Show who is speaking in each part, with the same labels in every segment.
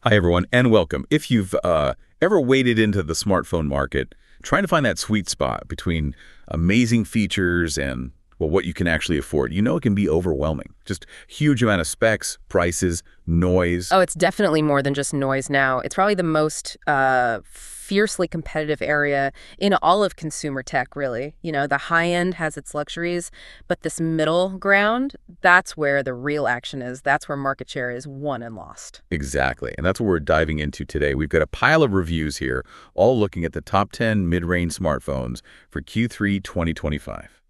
Speaker 1: Hi, everyone, and welcome. If you've ever waded into the smartphone market, trying to find that sweet spot between amazing features and, well, what you can actually afford, you know it can be overwhelming. Just huge amount of specs, prices, noise.
Speaker 2: Oh, it's definitely more than just noise now. It's probably the most fiercely competitive area in all of consumer tech, really. You know, the high end has its luxuries, but this middle ground, that's where the real action is. That's where market share is won and lost.
Speaker 1: Exactly, and that's what we're diving into today. We've got a pile of reviews here, all looking at the top 10 mid-range smartphones for Q3 2025.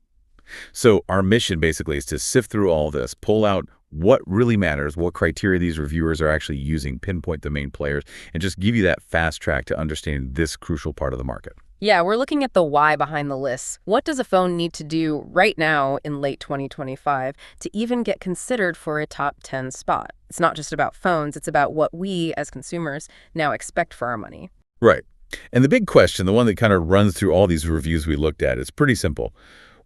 Speaker 1: So our mission basically is to sift through all this, pull out what really matters, what criteria these reviewers are actually using, pinpoint the main players, and just give you that fast track to understanding this crucial part of the market.
Speaker 2: Yeah, we're looking at the why behind the lists. What does a phone need to do right now in late 2025 to even get considered for a top 10 spot? It's not just about phones, it's about what we as consumers now expect for our money.
Speaker 1: Right. And the big question, the one that kind of runs through all these reviews we looked at, is pretty simple.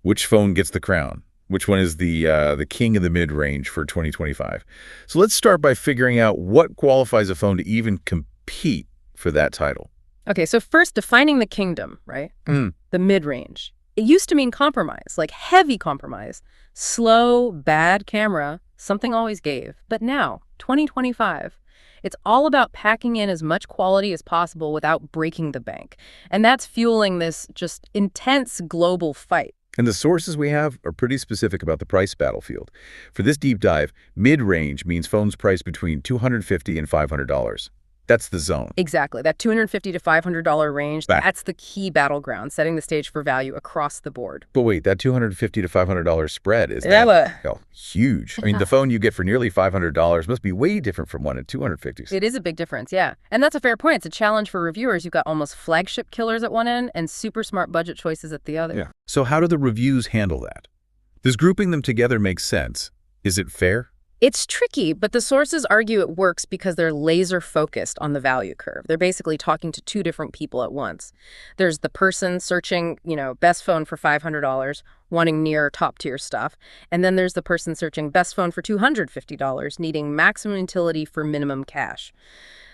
Speaker 1: Which phone gets the crown? Which one is the king of the mid-range for 2025? So let's start by figuring out what qualifies a phone to even compete for that title.
Speaker 2: Okay, so first, defining the kingdom, right? The mid-range. It used to mean compromise, like heavy compromise. Slow, bad camera, something always gave. But now, 2025, it's all about packing in as much quality as possible without breaking the bank. And that's fueling this just intense global fight.
Speaker 1: And the sources we have are pretty specific about the price battlefield. For this deep dive, mid-range means phones priced between $250 and $500. That's the zone.
Speaker 2: Exactly. That $250 to $500 range, that's the key battleground, setting the stage for value across the board.
Speaker 1: But wait, that $250 to $500 spread is huge. I mean, the phone you get for nearly $500 must be way different from one at $250.
Speaker 2: It is a big difference, yeah. And that's a fair point. It's a challenge for reviewers. You've got almost flagship killers at one end and super smart budget choices at the other.
Speaker 1: Yeah. So how do the reviews handle that? Does grouping them together make sense? Is it fair?
Speaker 2: It's tricky, but the sources argue it works because they're laser focused on the value curve. They're basically talking to two different people at once. There's the person searching, best phone for $500, wanting near top tier stuff. And then there's the person searching best phone for $250, needing maximum utility for minimum cash.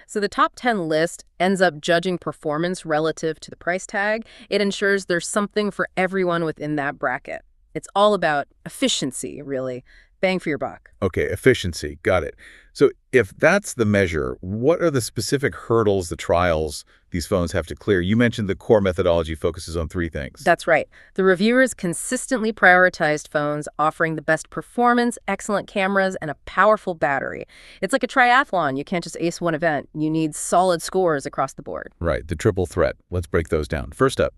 Speaker 2: So the top 10 list ends up judging performance relative to the price tag. It ensures there's something for everyone within that bracket. It's all about efficiency, really. Bang for your buck.
Speaker 1: Okay, efficiency. Got it. So if that's the measure, what are the specific hurdles, the trials these phones have to clear? You mentioned the core methodology focuses on three things.
Speaker 2: That's right. The reviewers consistently prioritized phones offering the best performance, excellent cameras, and a powerful battery. It's like a triathlon. You can't just ace one event. You need solid scores across the board.
Speaker 1: Right, the triple threat. Let's break those down. First up,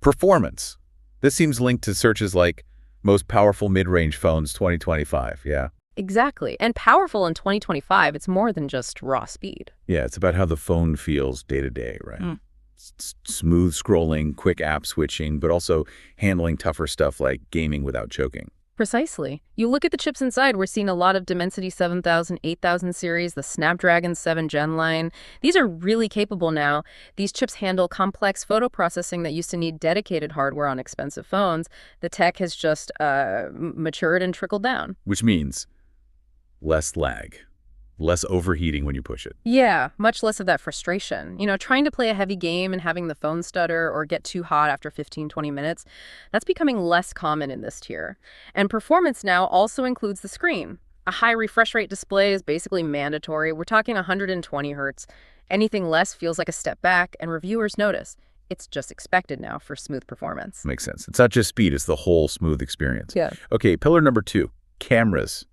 Speaker 1: performance. This seems linked to searches like most powerful mid-range phones 2025, yeah?
Speaker 2: Exactly. And powerful in 2025, it's more than just raw speed.
Speaker 1: Yeah, it's about how the phone feels day to day, right? Smooth scrolling, quick app switching, but also handling tougher stuff like gaming without choking.
Speaker 2: Precisely. You look at the chips inside, we're seeing a lot of Dimensity 7000, 8000 series, the Snapdragon 7 Gen line. These are really capable now. These chips handle complex photo processing that used to need dedicated hardware on expensive phones. The tech has just matured and trickled down.
Speaker 1: Which means less lag, less overheating when you push it.
Speaker 2: Yeah, much less of that frustration. Trying to play a heavy game and having the phone stutter or get too hot after 15, 20 minutes, that's becoming less common in this tier. And performance now also includes the screen. A high refresh rate display is basically mandatory. We're talking 120 hertz. Anything less feels like a step back, and reviewers notice. It's just expected now for smooth performance.
Speaker 1: Makes sense. It's not just speed, it's the whole smooth experience.
Speaker 2: Yeah.
Speaker 1: Okay, pillar number 2, cameras.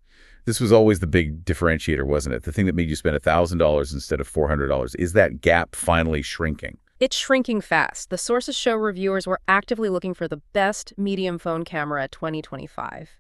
Speaker 1: This was always the big differentiator, wasn't it? The thing that made you spend $1,000 instead of $400. Is that gap finally shrinking?
Speaker 2: It's shrinking fast. The sources show reviewers were actively looking for the best medium phone camera 2025.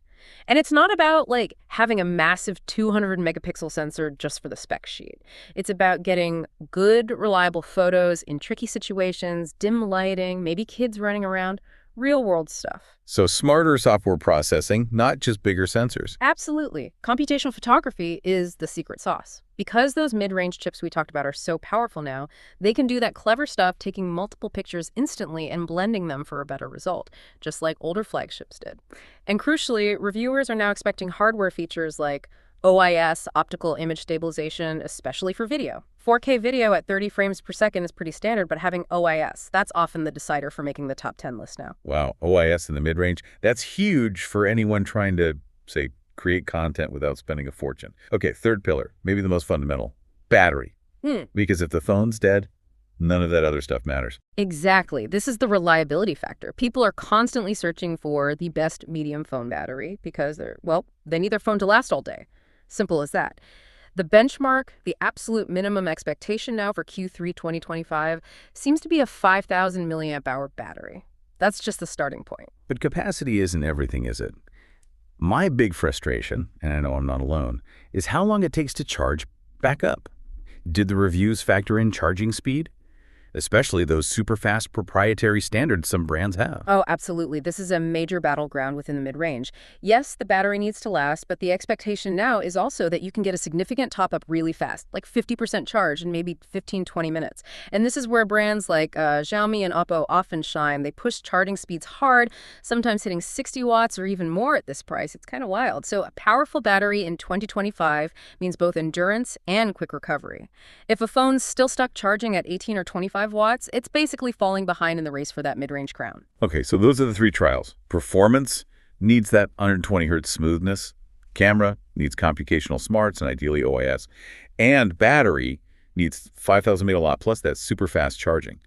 Speaker 2: And it's not about having a massive 200 megapixel sensor just for the spec sheet. It's about getting good, reliable photos in tricky situations, dim lighting, maybe kids running around, real world stuff.
Speaker 1: So smarter software processing, not just bigger sensors.
Speaker 2: Absolutely. Computational photography is the secret sauce. Because those mid-range chips we talked about are so powerful now, they can do that clever stuff, taking multiple pictures instantly and blending them for a better result, just like older flagships did. And crucially, reviewers are now expecting hardware features like OIS, optical image stabilization, especially for video. 4K video at 30 frames per second is pretty standard, but having OIS, that's often the decider for making the top 10 list now.
Speaker 1: Wow, OIS in the mid-range, that's huge for anyone trying to, say, create content without spending a fortune. Okay, third pillar, maybe the most fundamental, battery. Because if the phone's dead, none of that other stuff matters.
Speaker 2: Exactly. This is the reliability factor. People are constantly searching for the best medium phone battery because they need their phone to last all day. Simple as that. The benchmark, the absolute minimum expectation now for Q3 2025, seems to be a 5,000 milliamp hour battery. That's just the starting point.
Speaker 1: But capacity isn't everything, is it? My big frustration, and I know I'm not alone, is how long it takes to charge back up. Did the reviews factor in charging speed? Especially those super fast proprietary standards some brands have.
Speaker 2: Oh, absolutely. This is a major battleground within the mid-range. Yes, the battery needs to last, but the expectation now is also that you can get a significant top-up really fast, like 50% charge in maybe 15-20 minutes. And this is where brands like Xiaomi and Oppo often shine. They push charging speeds hard, sometimes hitting 60 watts or even more at this price. It's kind of wild. So a powerful battery in 2025 means both endurance and quick recovery. If a phone's still stuck charging at 18 or 25 watts, it's basically falling behind in the race for that mid-range crown.
Speaker 1: Okay, so those are the three trials. Performance needs that 120 hertz smoothness. Camera needs computational smarts and ideally OIS. And battery needs 5,000 milliwatt plus that super fast charging.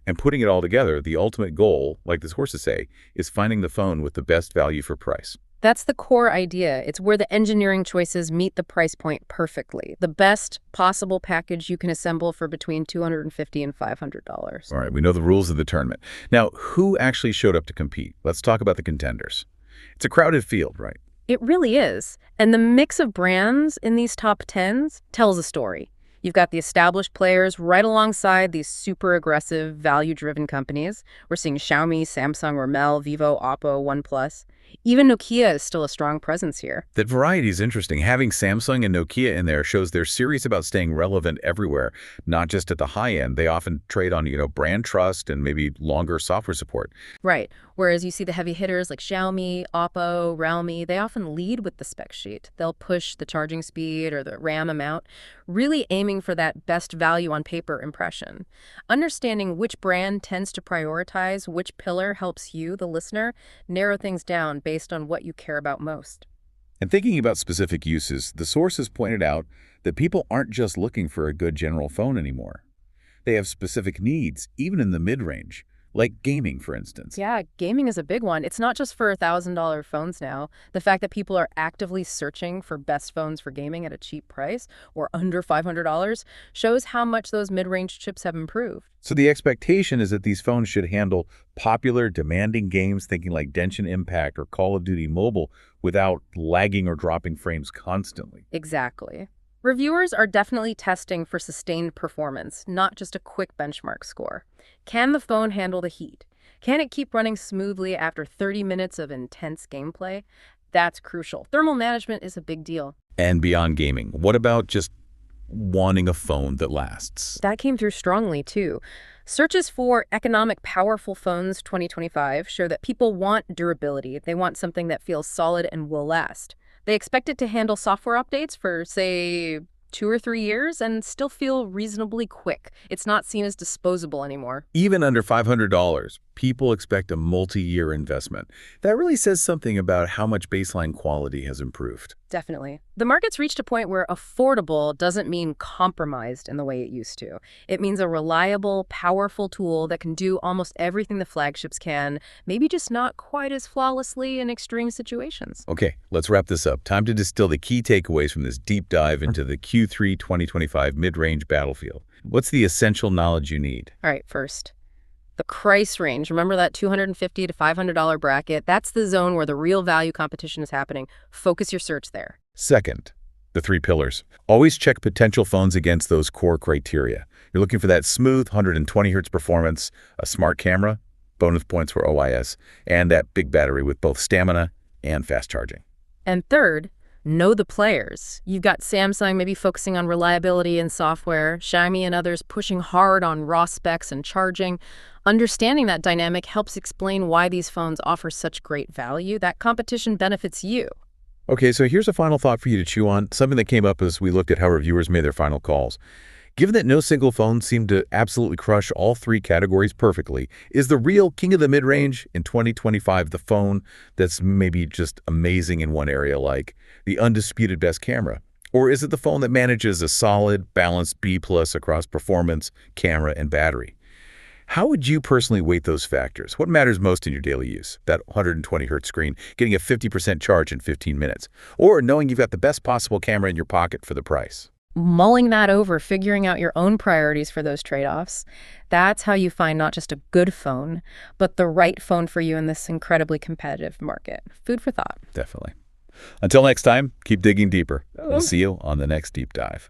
Speaker 1: And putting it all together, the ultimate goal, like the horses say, is finding the phone with the best value for price.
Speaker 2: That's the core idea. It's where the engineering choices meet the price point perfectly. The best possible package you can assemble for between $250 and $500.
Speaker 1: All right, we know the rules of the tournament. Now, who actually showed up to compete? Let's talk about the contenders. It's a crowded field, right?
Speaker 2: It really is. And the mix of brands in these top 10s tells a story. You've got the established players right alongside these super aggressive, value-driven companies. We're seeing Xiaomi, Samsung, Rommel, Vivo, Oppo, OnePlus. Even Nokia is still a strong presence here.
Speaker 1: That variety is interesting. Having Samsung and Nokia in there shows they're serious about staying relevant everywhere, not just at the high end. They often trade on, brand trust and maybe longer software support.
Speaker 2: Right. Whereas you see the heavy hitters like Xiaomi, Oppo, Realme, they often lead with the spec sheet. They'll push the charging speed or the RAM amount, really aiming for that best value on paper impression. Understanding which brand tends to prioritize which pillar helps you, the listener, narrow things down based on what you care about most.
Speaker 1: And thinking about specific uses, the sources pointed out that people aren't just looking for a good general phone anymore. They have specific needs, even in the mid-range, like gaming, for instance.
Speaker 2: Yeah, gaming is a big one. It's not just for $1,000 phones now. The fact that people are actively searching for best phones for gaming at a cheap price or under $500 shows how much those mid-range chips have improved.
Speaker 1: So the expectation is that these phones should handle popular, demanding games, thinking like Genshin Impact or Call of Duty Mobile, without lagging or dropping frames constantly.
Speaker 2: Exactly. Reviewers are definitely testing for sustained performance, not just a quick benchmark score. Can the phone handle the heat? Can it keep running smoothly after 30 minutes of intense gameplay? That's crucial. Thermal management is a big deal.
Speaker 1: And beyond gaming, what about just wanting a phone that lasts?
Speaker 2: That came through strongly, too. Searches for economic, powerful phones 2025 show that people want durability. They want something that feels solid and will last. They expect it to handle software updates for, say, 2 or 3 years and still feel reasonably quick. It's not seen as disposable anymore.
Speaker 1: Even under $500, people expect a multi-year investment. That really says something about how much baseline quality has improved.
Speaker 2: Definitely. The market's reached a point where affordable doesn't mean compromised in the way it used to. It means a reliable, powerful tool that can do almost everything the flagships can, maybe just not quite as flawlessly in extreme situations.
Speaker 1: Okay, let's wrap this up. Time to distill the key takeaways from this deep dive into the Q3 2025 mid-range battlefield. What's the essential knowledge you need?
Speaker 2: All right, first, the price range. Remember that $250 to $500 bracket? That's the zone where the real value competition is happening. Focus your search there.
Speaker 1: Second, the 3 pillars. Always check potential phones against those core criteria. You're looking for that smooth 120 hertz performance, a smart camera, bonus points for OIS, and that big battery with both stamina and fast charging.
Speaker 2: And third, know the players. You've got Samsung maybe focusing on reliability and software, Xiaomi and others pushing hard on raw specs and charging. Understanding that dynamic helps explain why these phones offer such great value. That competition benefits you.
Speaker 1: Okay, so here's a final thought for you to chew on, something that came up as we looked at how reviewers made their final calls. Given that no single phone seemed to absolutely crush all three categories perfectly, is the real king of the mid-range in 2025 the phone that's maybe just amazing in one area, like the undisputed best camera? Or is it the phone that manages a solid, balanced B+ across performance, camera, and battery? How would you personally weight those factors? What matters most in your daily use? That 120 hertz screen, getting a 50% charge in 15 minutes, or knowing you've got the best possible camera in your pocket for the price?
Speaker 2: Mulling that over, figuring out your own priorities for those trade-offs, that's how you find not just a good phone, but the right phone for you in this incredibly competitive market. Food for thought.
Speaker 1: Definitely. Until next time, keep digging deeper. We'll see you on the next deep dive.